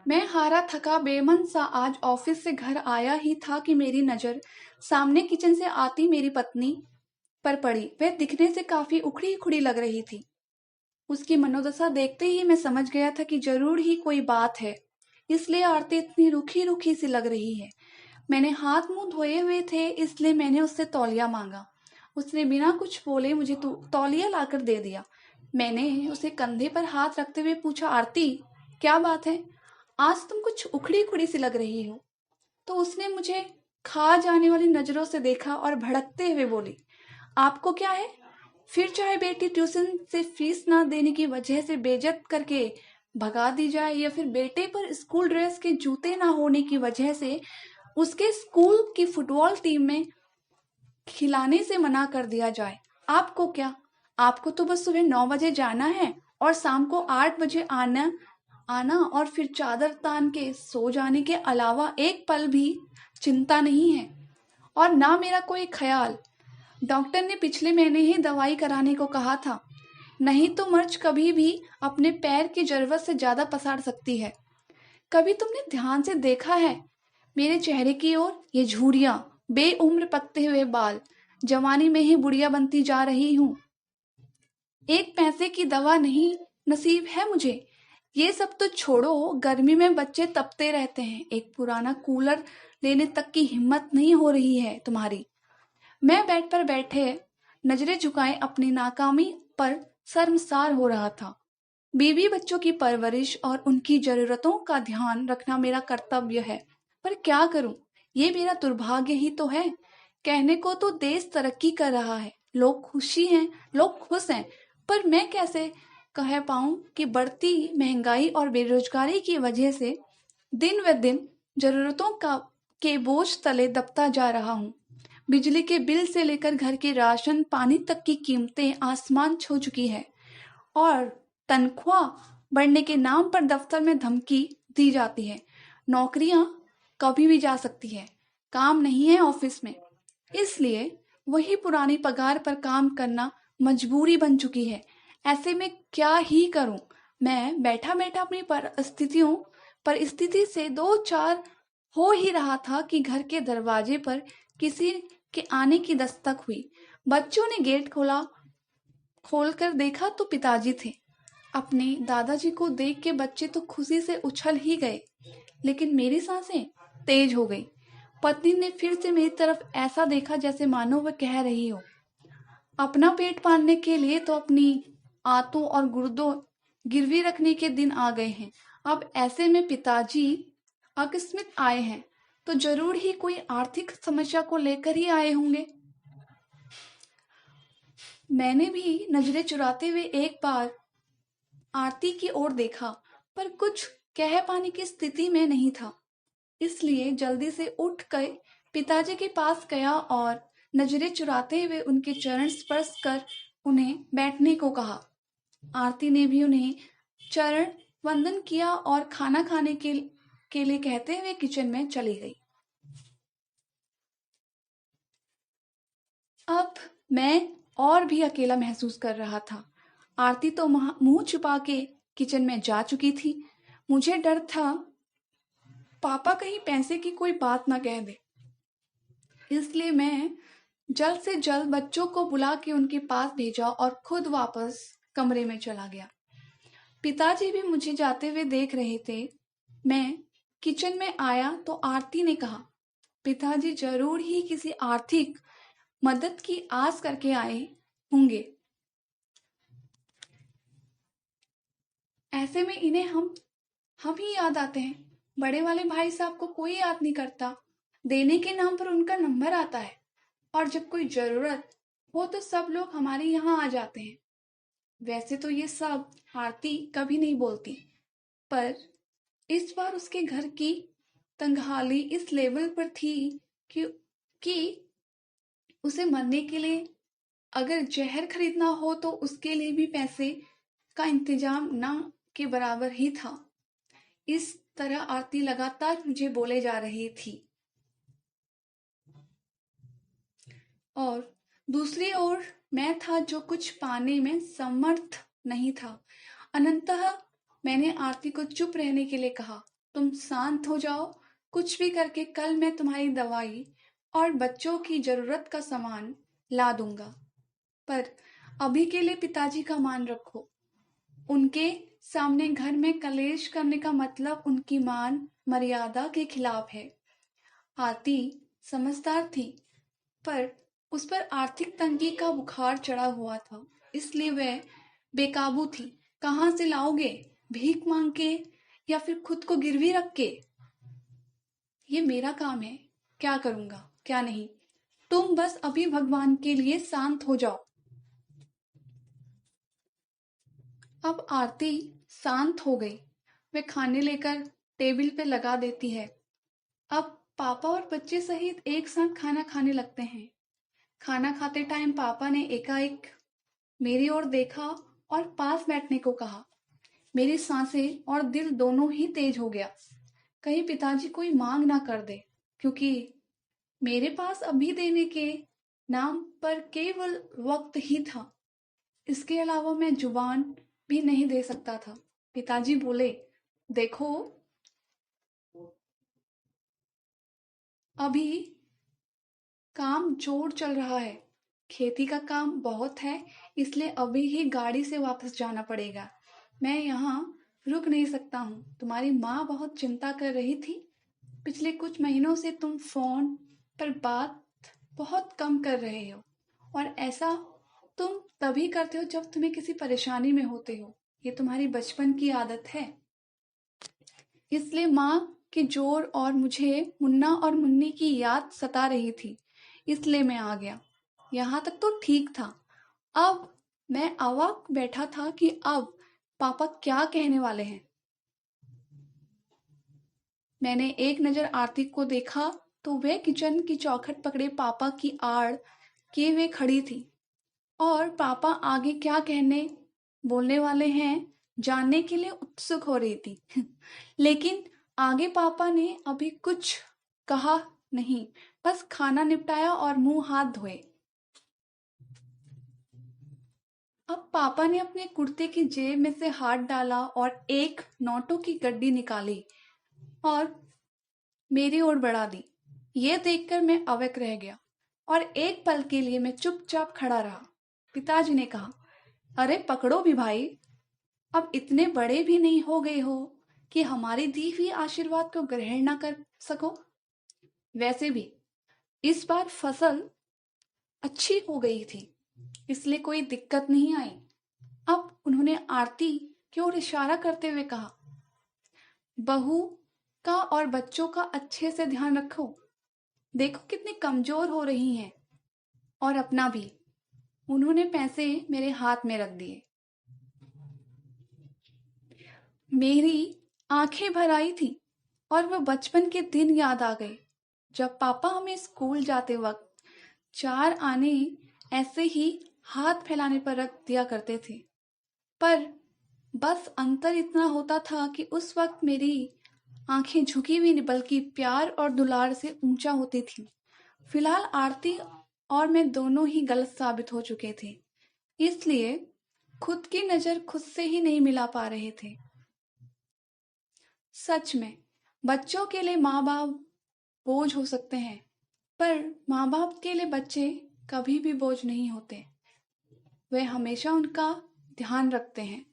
मैं हारा थका बेमन सा आज ऑफिस से घर आया ही था कि मेरी नजर सामने किचन से आती मेरी पत्नी पर पड़ी। वह दिखने से काफी उखड़ी उखड़ी लग रही थी। उसकी मनोदशा देखते ही मैं समझ गया था कि जरूर ही कोई बात है, इसलिए आरती इतनी रूखी रूखी सी लग रही है। मैंने हाथ मुंह धोए हुए थे, इसलिए मैंने उससे तौलिया मांगा। उसने बिना कुछ बोले मुझे तौलिया लाकर दे दिया। मैंने उसे कंधे पर हाथ रखते हुए पूछा, आरती क्या बात है, आज तुम कुछ उखड़ी उखड़ी सी लग रही हो। तो उसने मुझे खा जाने वाली नजरों से देखा और भड़कते हुए बोली, आपको क्या है, फिर चाहे बेटी ट्यूशन से फीस ना देने की वजह से बेइज्जत करके भगा दी जाए, या फिर बेटे पर स्कूल ड्रेस के जूते ना होने की वजह से उसके स्कूल की फुटबॉल टीम में खिलाने से मना कर दिया जाए। आपको क्या, आपको तो बस सुबह 9 बजे जाना है और शाम को 8 बजे आना आना और फिर चादर तान के सो जाने के अलावा एक पल भी चिंता नहीं है। और ना मेरा कोई ख्याल। डॉक्टर ने पिछले महीने ही दवाई कराने को कहा था, नहीं तो मर्च कभी भी अपने पैर की जरूरत से ज्यादा पसार सकती है। कभी तुमने ध्यान से देखा है मेरे चेहरे की ओर, ये झुर्रियां, बेउम्र पकते हुए बाल, जवानी में ही बुढ़िया बनती जा रही हूँ। एक पैसे की दवा नहीं नसीब है मुझे। ये सब तो छोड़ो, गर्मी में बच्चे तपते रहते हैं, एक पुराना कूलर लेने तक की हिम्मत नहीं हो रही है तुम्हारी। मैं बेड पर बैठे नजरें झुकाए अपनी नाकामी पर शर्मसार हो रहा था। बीवी बच्चों की परवरिश और उनकी जरूरतों का ध्यान रखना मेरा कर्तव्य है, पर क्या करूं, ये मेरा दुर्भाग्य ही तो है। कहने को तो देश तरक्की कर रहा है, लोग खुशी हैं, लोग खुश हैं, पर मैं कैसे कह पाऊं कि बढ़ती महंगाई और बेरोजगारी की वजह से दिन व दिन जरूरतों का के बोझ तले दबता जा रहा हूं। बिजली के बिल से लेकर घर के राशन पानी तक की कीमतें आसमान छू चुकी है, और तनख्वाह बढ़ने के नाम पर दफ्तर में धमकी दी जाती है। नौकरियां कभी भी जा सकती है, काम नहीं है ऑफिस में, इसलिए वही पुरानी पगार पर काम करना मजबूरी बन चुकी है। ऐसे में क्या ही करूं। मैं बैठा बैठा अपनी परिस्थिति से दो चार हो ही रहा था कि घर के दरवाजे पर किसी के आने की दस्तक हुई। बच्चों ने गेट खोलकर देखा तो पिताजी थे। अपने दादाजी को देख के बच्चे तो खुशी से उछल ही गए, लेकिन मेरी सांसें तेज हो गई। पत्नी ने फिर से मेरी तरफ ऐसा देखा जैसे मानो वह कह रही हो, अपना पेट पालने के लिए तो अपनी आंतों और गुर्दों गिरवी रखने के दिन आ गए हैं। अब ऐसे में पिताजी अकस्मित आए हैं, तो जरूर ही कोई आर्थिक समस्या को लेकर ही आए होंगे। मैंने भी नजरें चुराते हुए एक बार आरती की ओर देखा, पर कुछ कह पाने की स्थिति में नहीं था, इसलिए जल्दी से उठ कर पिताजी के पास गया और नजरें चुराते हुए उनके चरण स्पर्श कर उन्हें बैठने को कहा। आरती ने भी उन्हें चरण वंदन किया और खाना खाने के लिए कहते हुए किचन में चली गई। अब मैं और भी अकेला महसूस कर रहा था। आरती तो मुंह छुपा के किचन में जा चुकी थी। मुझे डर था पापा कहीं पैसे की कोई बात ना कह दे, इसलिए मैं जल्द से जल्द बच्चों को बुला के उनके पास भेजा और खुद वापस कमरे में चला गया। पिताजी भी मुझे जाते हुए देख रहे थे। मैं किचन में आया तो आरती ने कहा, पिताजी जरूर ही किसी आर्थिक मदद की आस करके आए होंगे। ऐसे में इन्हें हम ही याद आते हैं। बड़े वाले भाई साहब को कोई याद नहीं करता, देने के नाम पर उनका नंबर आता है, और जब कोई जरूरत हो तो सब लोग हमारे यहाँ आ जाते हैं। वैसे तो ये सब आरती कभी नहीं बोलती, पर इस बार उसके घर की तंगहाली इस लेवल पर थी कि कि उसे मरने के लिए अगर जहर खरीदना हो तो उसके लिए भी पैसे का इंतजाम ना के बराबर ही था। इस तरह आरती लगातार मुझे बोले जा रही थी, और दूसरी ओर मैं था जो कुछ पाने में समर्थ नहीं था। अनंतः मैंने आरती को चुप रहने के लिए कहा, तुम शांत हो जाओ। कुछ भी करके कल मैं तुम्हारी दवाई और बच्चों की जरूरत का सामान ला दूंगा, पर अभी के लिए पिताजी का मान रखो। उनके सामने घर में कलेश करने का मतलब उनकी मान मर्यादा के खिलाफ है। आरती समझदार थी, पर उस पर आर्थिक तंगी का बुखार चढ़ा हुआ था, इसलिए वह बेकाबू थी। कहाँ से लाओगे? भीख मांग के या फिर खुद को गिरवी रख के? ये मेरा काम है, क्या करूंगा क्या नहीं। तुम बस अभी भगवान के लिए शांत हो जाओ। अब आरती शांत हो गई। वे खाने लेकर टेबल पे लगा देती है। अब पापा और बच्चे सहित एक साथ खाना खाने लगते हैं। खाना खाते टाइम पापा ने एकाएक मेरी ओर देखा और पास बैठने को कहा। मेरी सांसें और दिल दोनों ही तेज हो गया। कहीं पिताजी कोई मांग ना कर दे, क्योंकि मेरे पास अभी देने के नाम पर केवल वक्त ही था। इसके अलावा मैं जुबान भी नहीं दे सकता था। पिताजी बोले, देखो, अभी काम जोर चल रहा है, खेती का काम बहुत है, इसलिए अभी ही गाड़ी से वापस जाना पड़ेगा। मैं यहाँ रुक नहीं सकता हूँ। तुम्हारी माँ बहुत चिंता कर रही थी। पिछले कुछ महीनों से तुम फोन पर बात बहुत कम कर रहे हो, और ऐसा तुम तभी करते हो जब तुम्हें किसी परेशानी में होते हो। ये तुम्हारी बचपन की आदत है। इसलिए माँ के जोर और मुझे मुन्ना और मुन्नी की याद सता रही थी, इसलिए मैं आ गया। यहाँ तक तो ठीक था। अब मैं अवाक बैठा था कि अब पापा क्या कहने वाले हैं। मैंने एक नजर आरती को देखा तो वह किचन की चौखट पकड़े पापा की आड़ किए हुए खड़ी थी, और पापा आगे क्या कहने बोलने वाले हैं जानने के लिए उत्सुक हो रही थी। लेकिन आगे पापा ने अभी कुछ कहा नहीं, बस खाना निपटाया और मुंह हाथ धोए। अब पापा ने अपने कुर्ते की जेब में से हाथ डाला और एक नोटों की गड्डी निकाली और मेरी ओर बढ़ा दी। ये देखकर मैं अवाक रह गया और एक पल के लिए मैं चुपचाप खड़ा रहा। पिताजी ने कहा, अरे पकड़ो भी भाई, अब इतने बड़े भी नहीं हो गए हो कि हमारी दी हुई आशीर्वाद को ग्रहण ना कर सको। वैसे भी इस बार फसल अच्छी हो गई थी, इसलिए कोई दिक्कत नहीं आई। अब उन्होंने आरती की ओर इशारा करते हुए कहा, बहू का और बच्चों का अच्छे से ध्यान रखो। देखो कितनी कमजोर हो रही हैं, और अपना भी। उन्होंने पैसे मेरे हाथ में रख दिए। मेरी आंखें भर आई थी और वह बचपन के दिन याद आ गए जब पापा हमें स्कूल जाते वक्त 4 आने ऐसे ही हाथ फैलाने पर रख दिया करते थे। पर बस अंतर इतना होता था कि उस वक्त मेरी आंखें झुकी हुई नहीं बल्कि प्यार और दुलार से ऊंचा होती थी। फिलहाल आरती और मैं दोनों ही गलत साबित हो चुके थे, इसलिए खुद की नजर खुद से ही नहीं मिला पा रहे थे। सच में बच्चों के लिए माँ बाप बोझ हो सकते हैं, पर माँ बाप के लिए बच्चे कभी भी बोझ नहीं होते। वे हमेशा उनका ध्यान रखते हैं।